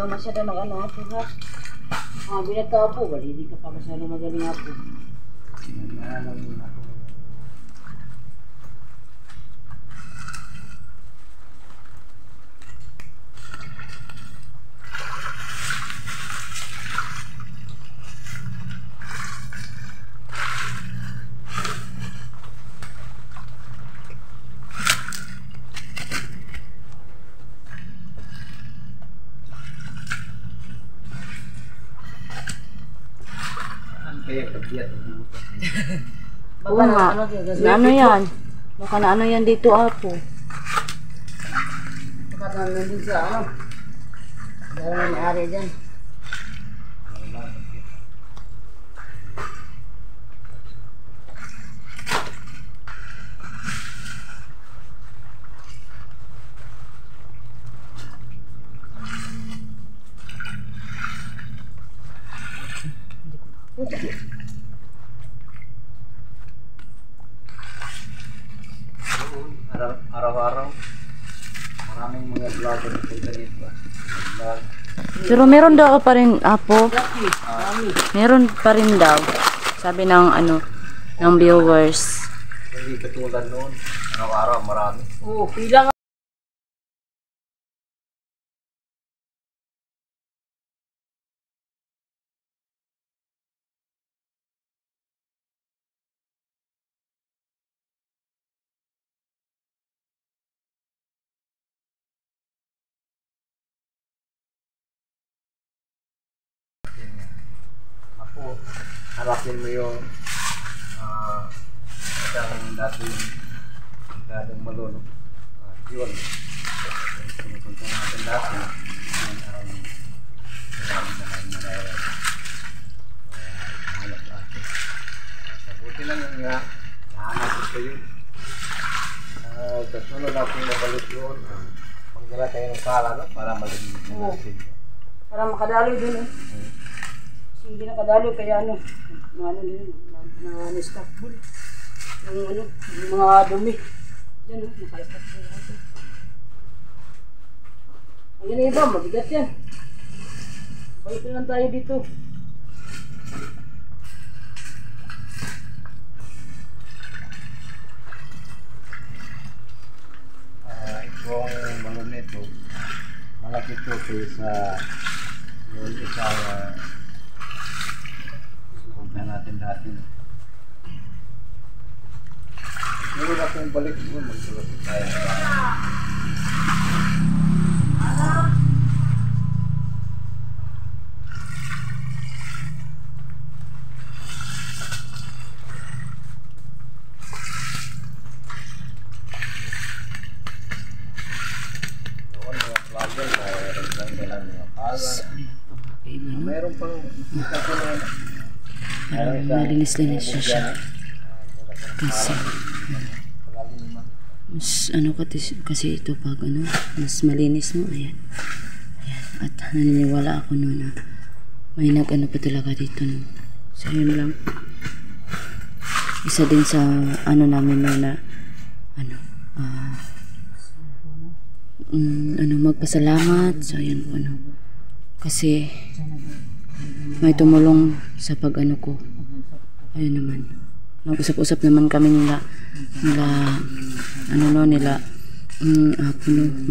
ka masyado mag-ano po ha. Binagka po, wala hindi ka pa masyado magaling po. Alam mo na ako. Kaya pagbiat Oo nga. Ano yan? Baka na ano yan dito apo. Baka na nandun sa ano. Dahil na may-ari dyan. Araw-araw maraming mga vlogger punta dito. Pero meron daw pa rin apo. Meron pa rin daw. Sabi ng ano ng viewers. Hindi katulad noon. Araw-araw marami. Oo, pila nga. Ako, harapin mo yung isang dating malunok. Yun. Pinupunta natin dati. Yun ang hanap natin. Sabuti lang yung nahanap ko yun. Kasunod natin nabalik yun. Magdala tayo ng sala para malinis natin. Para makadalo dun eh. Hindi nakadalo kaya ano din na-stack bull. Yung ano, yung mga dumi. Diyan oh, naka-stack bull natin. Ang yan iba, mabigat yan. Balik lang tayo dito. Itong balon nito, malaki ito sa yung isang punta natin dati. Siguro na kung balik mo, magsulot tayo. Mayroon pang malinis-linis siya. Kasi mas ano kasi ito pag ano, mas malinis mo. Ayan. Ayan. At naniniwala ako noon na may nag-ano pa talaga dito. No? So yun lang. Isa din sa ano namin na ano magpasalamat. So yun po ano. Kasi may tumulong sa pag-ano ko. Ayun naman. Nag-usap-usap naman kami nila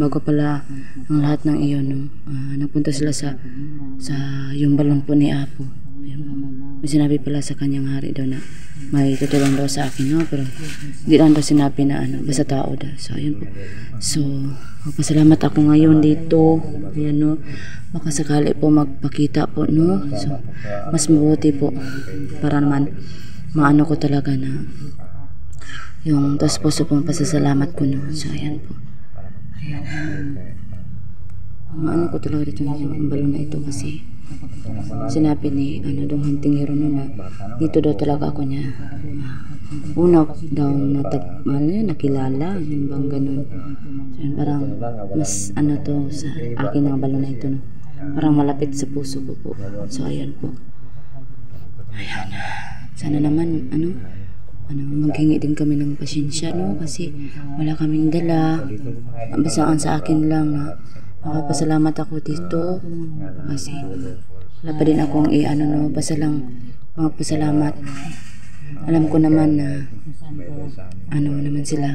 bago pala ang lahat ng iyon. No? Nagpunta sila sa yung balon po ni Apo. Ayun. May sinabi pala sa kanyang hari daw na may tutulong daw sa akin. No? Pero hindi lang daw sinabi na ano, basta tao daw. So ayun po. So magpasalamat ako ngayon dito. Ayan no. Baka sakali po magpakita po no. So mas mabuti po para naman maano ko talaga na yung tas puso pong pasasalamat ko no. So ayan po. Ayan. Maano ko talaga dito yung balon na ito kasi sinabi ni Dong Hunting Hero no na dito daw talaga ako niya una daw nakilala yung bang ganun. So, parang mas ano to sa akin ang balon na ito no. Parang malapit sa puso ko po. So ayan po. Ayan. Sana naman maghingi din kami ng pasensya no kasi wala kaming dala. Basta ang sa akin lang na Pasalamat ako dito kasi wala pa din akong i-ano no, basta lang magpasalamat. Alam ko naman na ano naman sila,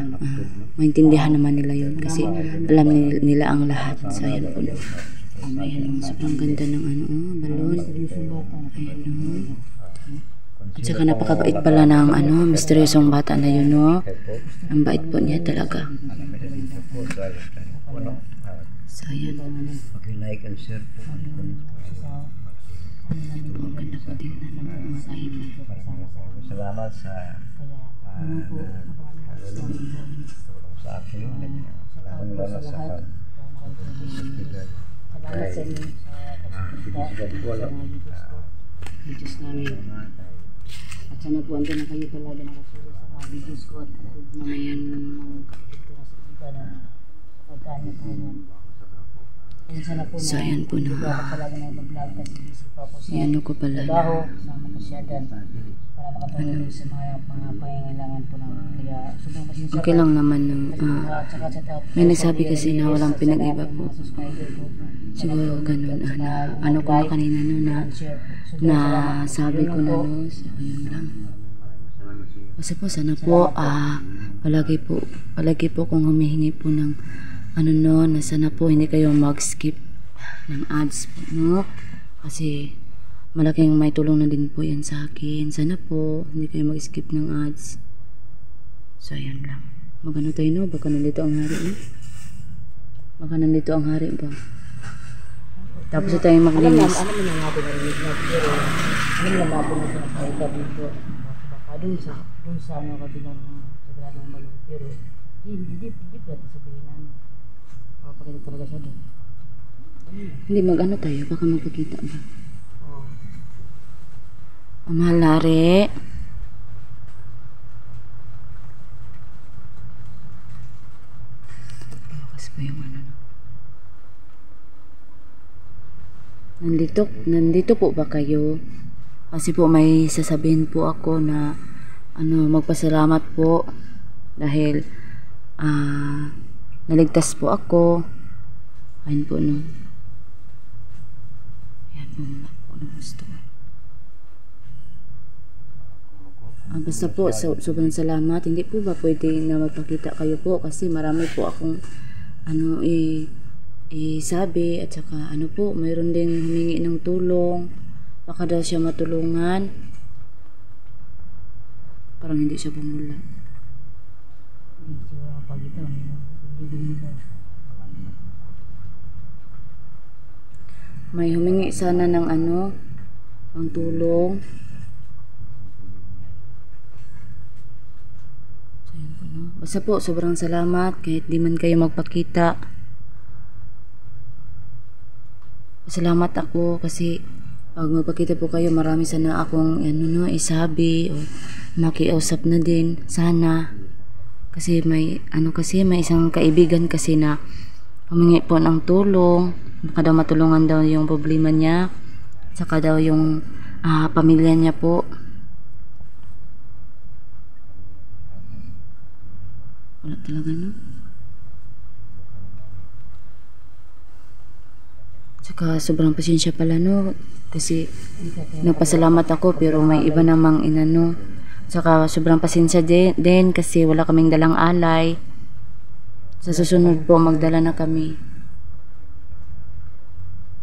maintindihan naman nila yun kasi alam nila ang lahat. So ayan po. Ayan, sobrang ganda ng ano, balon. Ayan, no. At saka napakabait pala ng ano, misteryosong bata na yun, no. Ang bait po niya talaga. So ayan. Pag-like and share po. Ang ganda po din na naman sa iba. Salamat sa tulong sa akin. Lalo sa Salamat sa inyo sa videos namin. At sana po andyan na kayo palagi nakasulit sa mga videos ko at mamayan ng kapatid ko na sa iba na pagkanya po yun. So ayan po na. Palagi na mag-vlog kasi busy pa po sa Ano ko pala na. trabaho, sama ko siya dyan para makatulong sa mga pangangailangan po namin. Kaya sobrang pasensya Okay lang naman ng may nagsabi kasi na walang pinag-iba po. Siguro ganun ano ko na kanina no na sabi ko na no, so ayun lang. Kasi po sana po palagi po kung humihingi po ng ano no, na sana po hindi kayo mag-skip ng ads po, no? Kasi malaking may tulong na din po yan sa akin. Sana po hindi kayo mag-skip ng ads. So ayan lang. Magano tayo no, baka nandito ang hari eh. Baka nandito ang hari ba? Tapos tayo maglinis. Ano mo na natin narinig na pero ano mo na po na pinapahita dito. Baka dun sa ano kabilang ng balon pero hindi pwede sabihin namin. Papakita talaga siya doon. Hindi mag-ano tayo, baka magpakita ba? Oo. Mahal Lari. Bakas pa yung ano. Nandito po ba kayo? Kasi po may sasabihin po ako na ano, magpasalamat po dahil naligtas po ako. Ayun po no. Ayan po mga po na gusto. Basta po, sobrang salamat. Hindi po ba pwede na magpakita kayo po kasi marami po akong ano sabi at saka ano po, mayroon ding humingi ng tulong. Baka daw siya matulungan. Parang hindi siya bumula. Hindi siya mapagita. Hindi bumula. May humingi sana ng ano, ng tulong. So, yun po, no? Basta po, sobrang salamat kahit di man kayo magpakita. Salamat ako kasi pag magpakita po kayo, marami sana akong ano, no, isabi o makiusap na din sana. Kasi may isang kaibigan kasi na humingi po ng tulong. Baka daw matulungan daw yung problema niya. Saka daw yung pamilya niya po. Wala talaga no. Saka sobrang pasensya pala no. Kasi nagpasalamat ako pero may iba namang inano. Saka sobrang pasensya din kasi wala kaming dalang alay. Sa susunod po magdala na kami.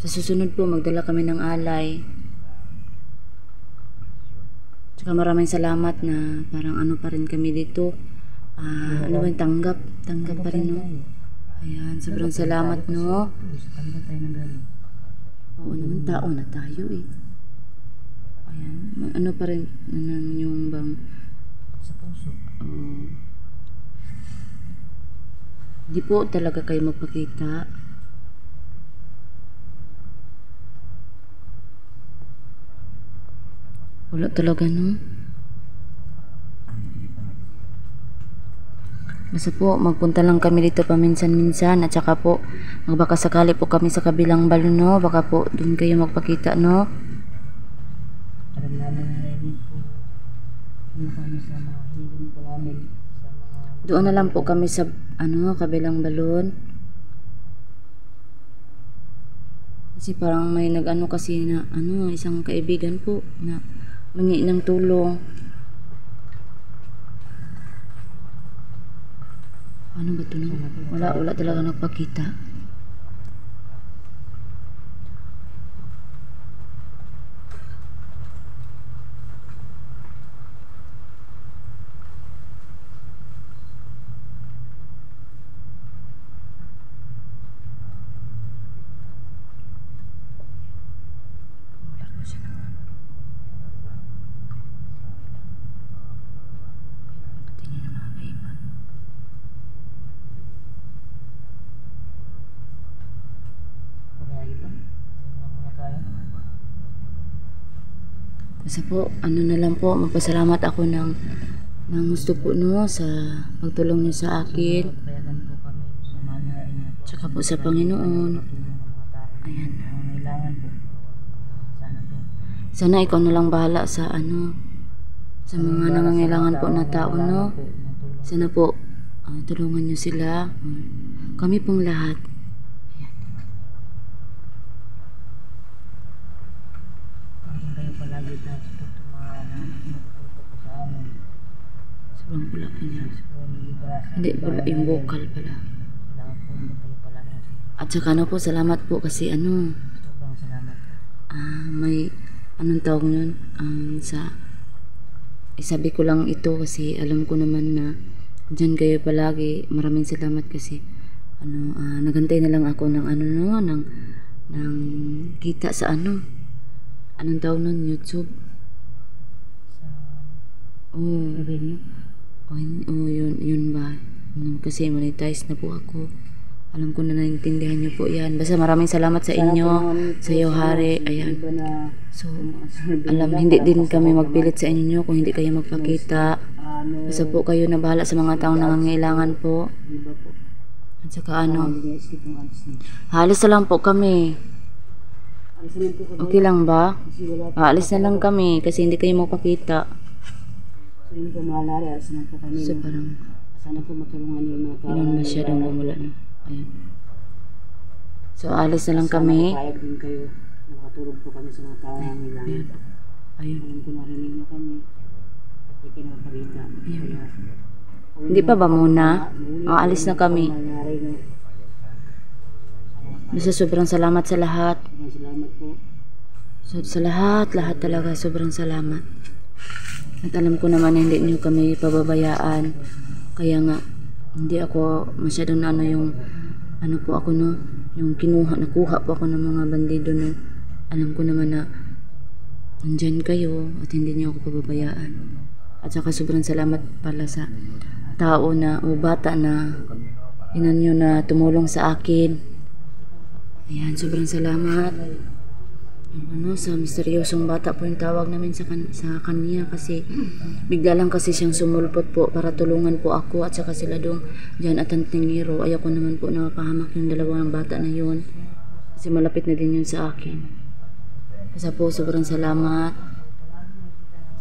Sa susunod po magdala kami ng alay. Saka maraming salamat na parang ano pa rin kami dito. Ano ba yung tanggap pa rin no. Ayan, sobrang salamat no. Oo naman, tao na tayo eh. Ayan, ano pa rin yung bang Sa puso. Di po talaga kayo magpakita. Wala talaga no. Basta po, magpunta lang kami dito paminsan-minsan at saka po, baka sakali po kami sa kabilang balon no, baka po doon kayo magpakita no. Alam namin na rin po yung kami sa mga hiniling po namin sa mga Doon na lang po kami sa ano, kabilang balon. Kasi parang may nag-ano kasi na ano, isang kaibigan po na mangi ng tulong. Ano ba ito no? Wala talaga nagpakita. Wala ko siya na. Tingin na mga kaiba. Pagay ba? Muna tayo. Basta po, ano na lang po, magpasalamat ako ng gusto po no sa pagtulong niyo sa akin. Payagan po kami. Samahan na rin natin. Tsaka po sa Panginoon. Tulong ng mga tao. Ayan. Nangangailangan po. Sana po. Sana ikaw na lang bahala sa ano, sa mga nangangailangan po na tao no. Po, ng tulong. Sana po, tulungan niyo sila. Kami pong lahat. Hanggang kayo palagi na matututo po sa amin. Sobrang pula po niya. So, niliberasan. Hindi, pula yung vocal pala. Kailangan po hanggang kayo palagi. At saka ano po, salamat po kasi ano, Sobrang salamat po. may, anong tawag nun, sabi ko lang ito kasi alam ko naman na dyan kayo palagi. Maraming salamat kasi ano, nagantay na lang ako ng ano no, ng kita sa ano, anong tawag nun, YouTube. Sa Oh, revenue. yun ba? Kasi monetize na po ako. Alam ko na naintindihan niyo po yan. Basta maraming salamat sa inyo, sa iyo hari. Ayan. Iba na So, hindi din kami magpilit sa inyo kung hindi kayo magpakita. ano, Basta po kayo na bahala sa mga taong nangangailangan po. iba po. At saka ano, Hindi skip yung ads niya. halos na lang po kami. Alis na po kami. Okay lang ba? Kasi wala po. Aalis na lang kami kasi hindi kayo magpakita. So yun po mga lari. Alis na po kami. So, parang, Sana po matulungan yung mga tao. yun masyadong bumula na. Ayun. So, alis na lang kami. Sana din kayo. Nakatulong po kami sa mga tao na nangangailangan. Ayun. Ayun. Alam ko narinig niyo kami. Hindi kayo napagita. Kaya, Hindi pa ba muna? Aalis na kami. nangyari no. Basta sobrang salamat sa lahat. Sobrang salamat po. So, sa lahat talaga sobrang salamat. At alam ko naman na hindi niyo kami pababayaan. Kaya nga, hindi ako masyadong na ano yung, ano po ako no, yung nakuha po ako ng mga bandido no. Alam ko naman na nandyan kayo at hindi niyo ako pababayaan. At saka sobrang salamat pala sa tao na, o bata na, inan nyo na tumulong sa akin. Ayan, sobrang salamat. Yung ano, sa misteryosong bata po yung tawag namin sa kanya kasi bigla lang kasi siyang sumulpot po para tulungan po ako at saka sila dong dyan at Antingiro. Ayaw ko naman po na mapahamak yung dalawang bata na yun kasi malapit na din yun sa akin. Kasi po sobrang salamat.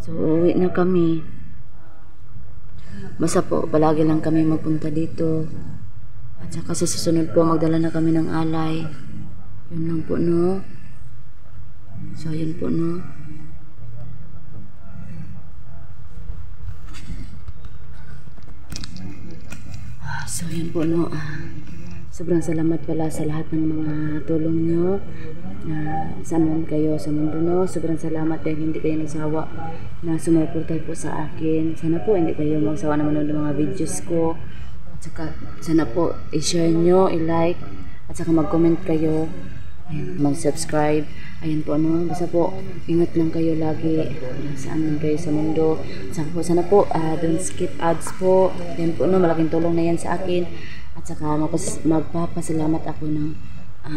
So uwi na kami. Basta po palagi lang kami magpunta dito at saka sa susunod po magdala na kami ng alay. Yun lang po no. So, yun po, no. So, yun po, no. Sobrang salamat pala sa lahat ng mga tulong nyo. Saan man kayo sa mundo, no. Sobrang salamat dahil hindi kayo nagsawa na sumuporta po sa akin. Sana po hindi kayo magsawa na manood ng mga videos ko. At saka, sana po i-share nyo, i-like, at saka mag-comment kayo. Mag-subscribe. Ayan po ano, basta po ingat lang kayo lagi saan man kayo sa mundo. Saka po sana po don't skip ads po. Yan po no, malaking tulong na yan sa akin. At saka magpapasalamat ako ng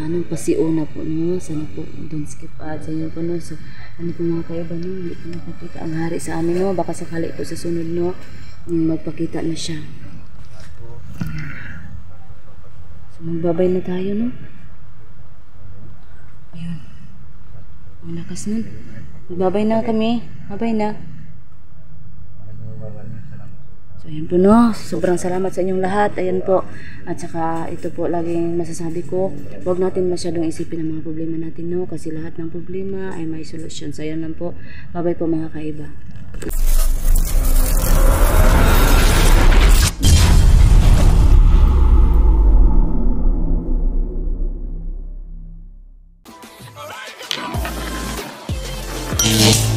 nung pasiuna po no. Sana po don't skip ads. Ayan po no. So ano po mga kaiba no, hindi po nakapita ang hari sa amin no. Baka sakali po sa sunod no, magpakita na siya. So magbabay na tayo no. Ayun. Ang lakas nun. Magbabay na kami. Babay na. So, ayan po, no. Sobrang salamat sa inyong lahat. Ayan po. At saka, ito po, laging masasabi ko, huwag natin masyadong isipin ang mga problema natin, no. Kasi lahat ng problema ay may solusyon. So, ayan lang po. Bye-bye po mga kaiba. Yeah.